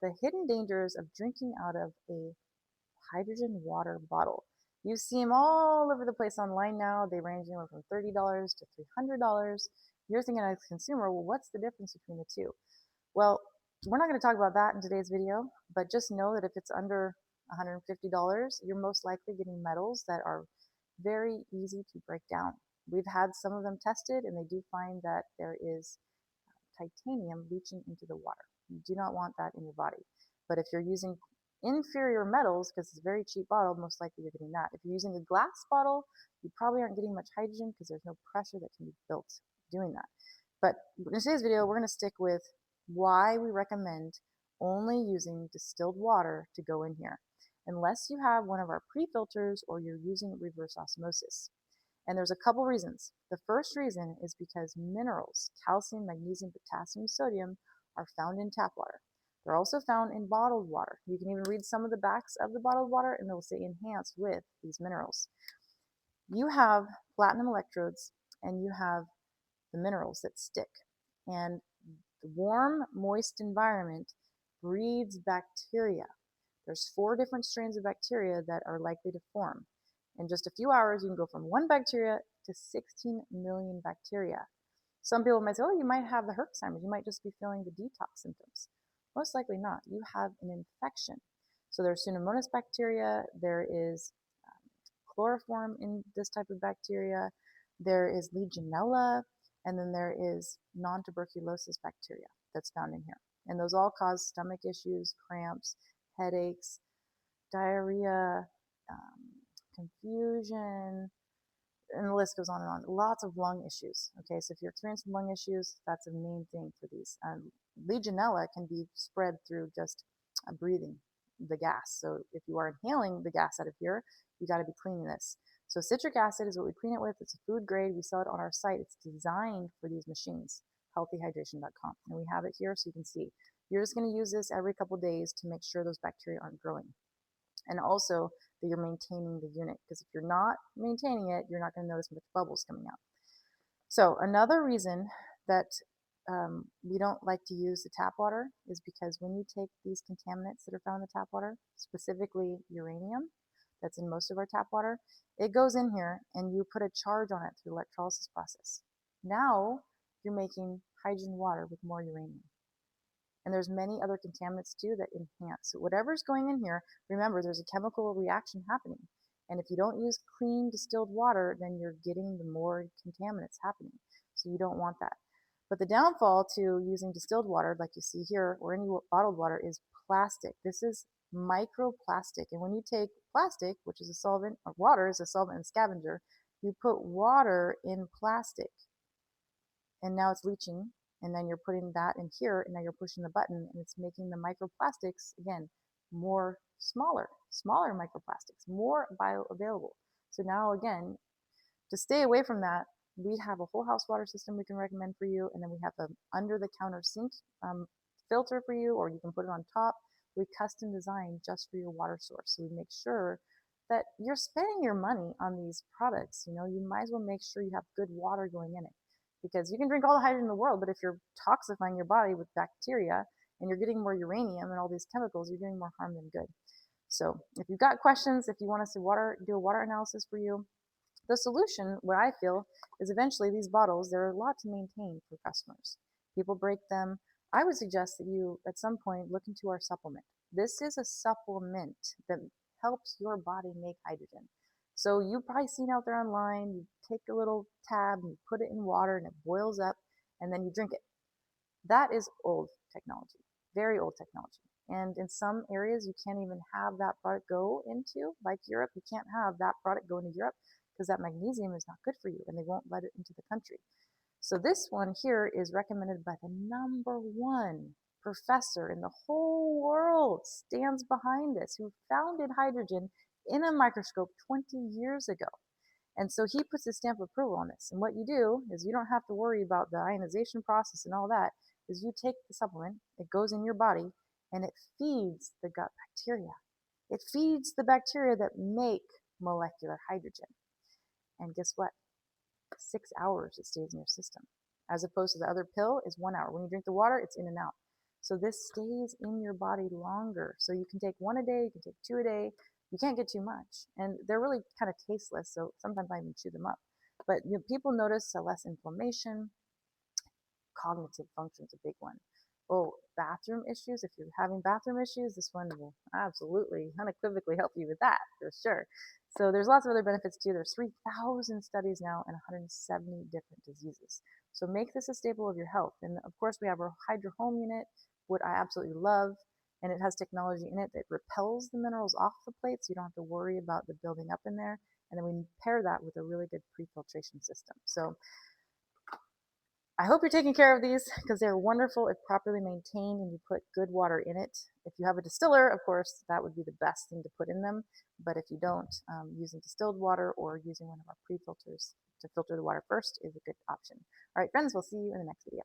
the hidden dangers of drinking out of a hydrogen water bottle. You see them all over the place online now. They range anywhere from $30 to $300. You're thinking as a consumer, well, what's the difference between the two? Well, we're not going to talk about that in today's video, but just know that if it's under $150, you're most likely getting metals that are very easy to break down. We've had some of them tested, and they do find that there is titanium leaching into the water. You do not want that in your body. But if you're using inferior metals, because it's a very cheap bottle, most likely you're getting that. If you're using a glass bottle, you probably aren't getting much hydrogen because there's no pressure that can be built doing that. But in today's video, we're going to stick with why we recommend only using distilled water to go in here, unless you have one of our pre-filters or you're using reverse osmosis. And there's a couple reasons. The first reason is because minerals, calcium, magnesium, potassium, sodium, are found in tap water. They're also found in bottled water. You can even read some of the backs of the bottled water and they'll say enhanced with these minerals. You have platinum electrodes and you have the minerals that stick. And the warm, moist environment breeds bacteria. There's 4 different strains of bacteria that are likely to form. In just a few hours, you can go from 1 bacteria to 16 million bacteria. Some people might say, oh, you might have the Herxheimer's. You might just be feeling the detox symptoms. Most likely not. You have an infection. So there's Pseudomonas bacteria. There is chloroform in this type of bacteria. There is Legionella. And then there is non-tuberculosis bacteria that's found in here. And those all cause stomach issues, cramps, headaches, diarrhea, confusion, and the list goes on and on. Lots of lung issues. Okay, so if you're experiencing lung issues, that's a main thing for these. Legionella can be spread through just breathing the gas. So if you are inhaling the gas out of here, you got to be cleaning this. So citric acid is what we clean it with. It's a food grade. We sell it on our site. It's designed for these machines, healthyhydration.com. And we have it here so you can see. You're just going to use this every couple days to make sure those bacteria aren't growing. And also that you're maintaining the unit, because if you're not maintaining it, you're not going to notice much bubbles coming out. So another reason that we don't like to use the tap water is because when you take these contaminants that are found in the tap water, specifically uranium, that's in most of our tap water, it goes in here and you put a charge on it through the electrolysis process. Now you're making hydrogen water with more uranium. And there's many other contaminants too that enhance. So whatever's going in here, remember there's a chemical reaction happening. And if you don't use clean distilled water, then you're getting the more contaminants happening. So you don't want that. But the downfall to using distilled water, like you see here, or any bottled water, is plastic. This is microplastic. And when you take plastic, which is a solvent, or water is a solvent and scavenger, you put water in plastic. And now it's leaching. And then you're putting that in here, and now you're pushing the button, and it's making the microplastics, again, smaller microplastics, more bioavailable. So now, again, to stay away from that, we have a whole house water system we can recommend for you, and then we have an under-the-counter sink filter for you, or you can put it on top. We custom design just for your water source. So we make sure that you're spending your money on these products. You know, you might as well make sure you have good water going in it. Because you can drink all the hydrogen in the world, but if you're toxifying your body with bacteria and you're getting more uranium and all these chemicals, you're doing more harm than good. So if you've got questions, if you want us to do a water analysis for you, the solution, what I feel, is eventually these bottles, they're a lot to maintain for customers. People break them. I would suggest that you, at some point, look into our supplement. This is a supplement that helps your body make hydrogen. So you've probably seen out there online, you take a little tab and you put it in water and it boils up and then you drink it. That is old technology, very old technology. And in some areas, you can't even have that product go into, like Europe, you can't have that product go into Europe because that magnesium is not good for you and they won't let it into the country. So this one here is recommended by the #1 professor in the whole world, stands behind this, who founded hydrogen in a microscope 20 years ago. And so he puts his stamp of approval on this. And what you do is you don't have to worry about the ionization process and all that, is you take the supplement, it goes in your body, and it feeds the gut bacteria. It feeds the bacteria that make molecular hydrogen. And guess what? 6 hours it stays in your system. As opposed to the other pill is 1 hour. When you drink the water, it's in and out. So this stays in your body longer. So you can take one a day, you can take two a day. You can't get too much. And they're really kind of tasteless, so sometimes I even chew them up. But people notice less inflammation. Cognitive function is a big one. Oh, bathroom issues. If you're having bathroom issues, this one will absolutely, unequivocally help you with that for sure. So there's lots of other benefits too. There's 3,000 studies now in 170 different diseases. So make this a staple of your health. And of course, we have our Hydro Home unit, what I absolutely love. And it has technology in it that repels the minerals off the plate, so you don't have to worry about the building up in there. And then we pair that with a really good pre-filtration system. So I hope you're taking care of these because they're wonderful if properly maintained and you put good water in it. If you have a distiller, of course, that would be the best thing to put in them. But if you don't, using distilled water or using one of our pre-filters to filter the water first is a good option. All right, friends, we'll see you in the next video.